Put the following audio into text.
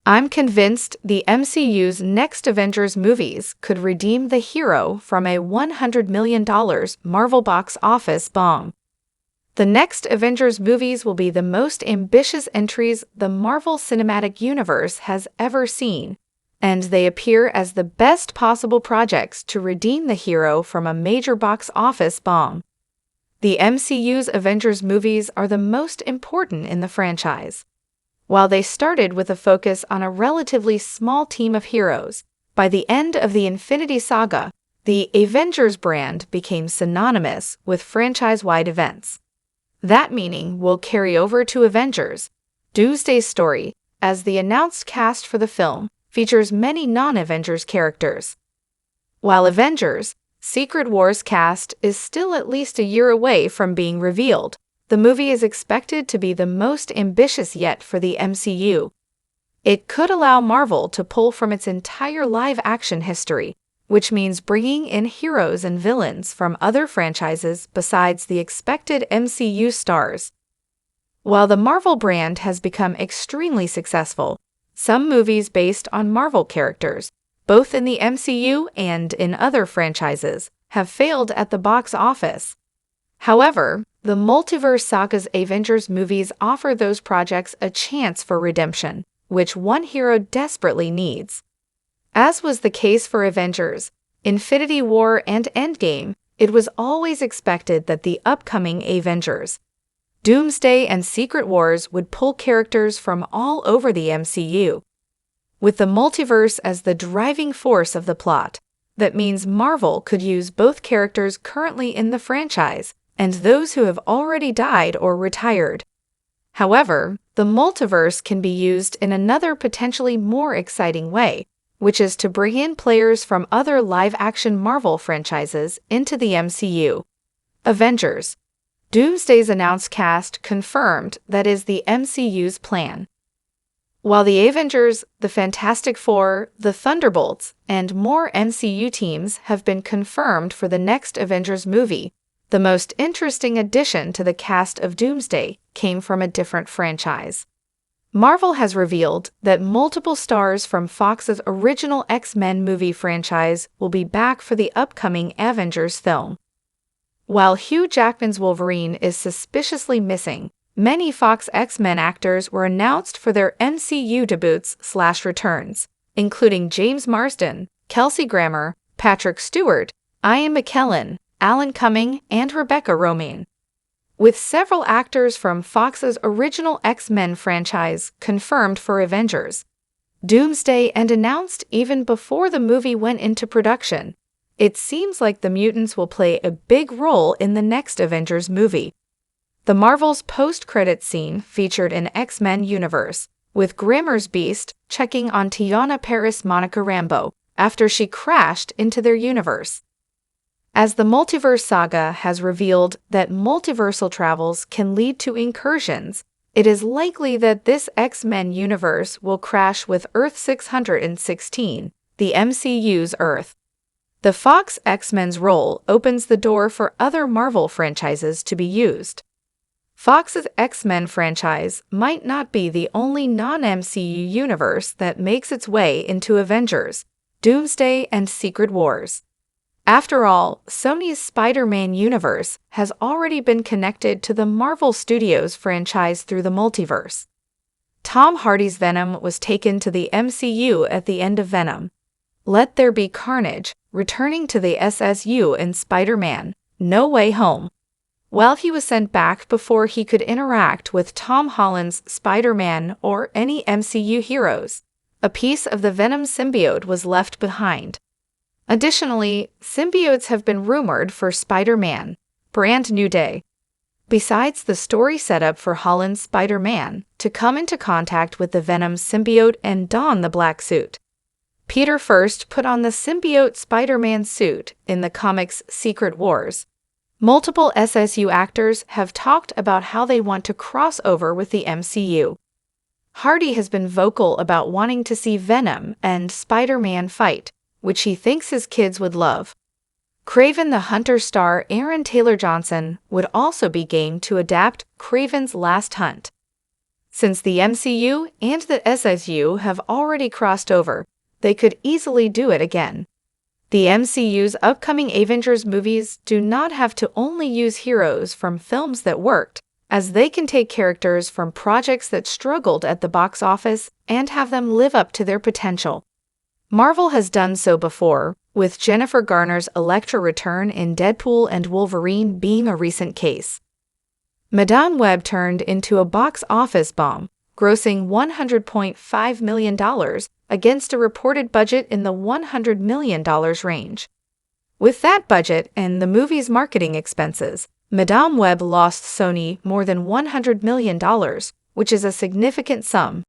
I'm convinced the MCU's next Avengers movies could redeem the hero from a $100 million Marvel box office bomb. The next Avengers movies will be the most ambitious entries the Marvel Cinematic Universe has ever seen, and they appear as the best possible projects to redeem the hero from a major box office bomb. The MCU's Avengers movies are the most important in the franchise. While they started with a focus on a relatively small team of heroes, by the end of the Infinity Saga, the Avengers brand became synonymous with franchise-wide events. That meaning will carry over to Avengers. Doomsday's story, as the announced cast for the film, features many non-Avengers characters. While Avengers: Secret Wars cast is still at least a year away from being revealed, the movie is expected to be the most ambitious yet for the MCU. It could allow Marvel to pull from its entire live-action history, which means bringing in heroes and villains from other franchises besides the expected MCU stars. While the Marvel brand has become extremely successful, some movies based on Marvel characters, both in the MCU and in other franchises, have failed at the box office. However, the Multiverse Saga's Avengers movies offer those projects a chance for redemption, which one hero desperately needs. As was the case for Avengers, Infinity War and Endgame, it was always expected that the upcoming Avengers, Doomsday and Secret Wars would pull characters from all over the MCU. With the multiverse as the driving force of the plot, that means Marvel could use both characters currently in the franchise and those who have already died or retired. However, the multiverse can be used in another potentially more exciting way, which is to bring in players from other live-action Marvel franchises into the MCU. Avengers: Doomsday's announced cast confirmed that is the MCU's plan. While the Avengers, the Fantastic Four, the Thunderbolts, and more MCU teams have been confirmed for the next Avengers movie, the most interesting addition to the cast of Doomsday came from a different franchise. Marvel has revealed that multiple stars from Fox's original X-Men movie franchise will be back for the upcoming Avengers film. While Hugh Jackman's Wolverine is suspiciously missing, many Fox X-Men actors were announced for their MCU debuts/returns, including James Marsden, Kelsey Grammer, Patrick Stewart, Ian McKellen, Alan Cumming, and Rebecca Romijn. With several actors from Fox's original X-Men franchise confirmed for Avengers, Doomsday and announced even before the movie went into production, it seems like the mutants will play a big role in the next Avengers movie. The Marvel's post-credits scene featured an X-Men universe, with Grammer's Beast checking on Teyonah Parris Monica Rambeau after she crashed into their universe. As the Multiverse Saga has revealed that multiversal travels can lead to incursions, it is likely that this X-Men universe will crash with Earth 616, the MCU's Earth. The Fox X-Men's role opens the door for other Marvel franchises to be used. Fox's X-Men franchise might not be the only non-MCU universe that makes its way into Avengers, Doomsday, and Secret Wars. After all, Sony's Spider-Man universe has already been connected to the Marvel Studios franchise through the multiverse. Tom Hardy's Venom was taken to the MCU at the end of Venom. Let There Be Carnage, returning to the SSU in Spider-Man: No Way Home. While he was sent back before he could interact with Tom Holland's Spider-Man or any MCU heroes, a piece of the Venom symbiote was left behind. Additionally, symbiotes have been rumored for Spider-Man: Brand New Day. Besides the story setup for Holland's Spider-Man to come into contact with the Venom symbiote and don the black suit, Peter first put on the symbiote Spider-Man suit in the comics Secret Wars. Multiple SSU actors have talked about how they want to cross over with the MCU. Hardy has been vocal about wanting to see Venom and Spider-Man fight, which he thinks his kids would love. Kraven the Hunter star Aaron Taylor Johnson would also be game to adapt Kraven's Last Hunt. Since the MCU and the SSU have already crossed over, they could easily do it again. The MCU's upcoming Avengers movies do not have to only use heroes from films that worked, as they can take characters from projects that struggled at the box office and have them live up to their potential. Marvel has done so before, with Jennifer Garner's Elektra return in Deadpool and Wolverine being a recent case. Madame Web turned into a box office bomb, grossing $100.5 million against a reported budget in the $100 million range. With that budget and the movie's marketing expenses, Madame Web lost Sony more than $100 million, which is a significant sum.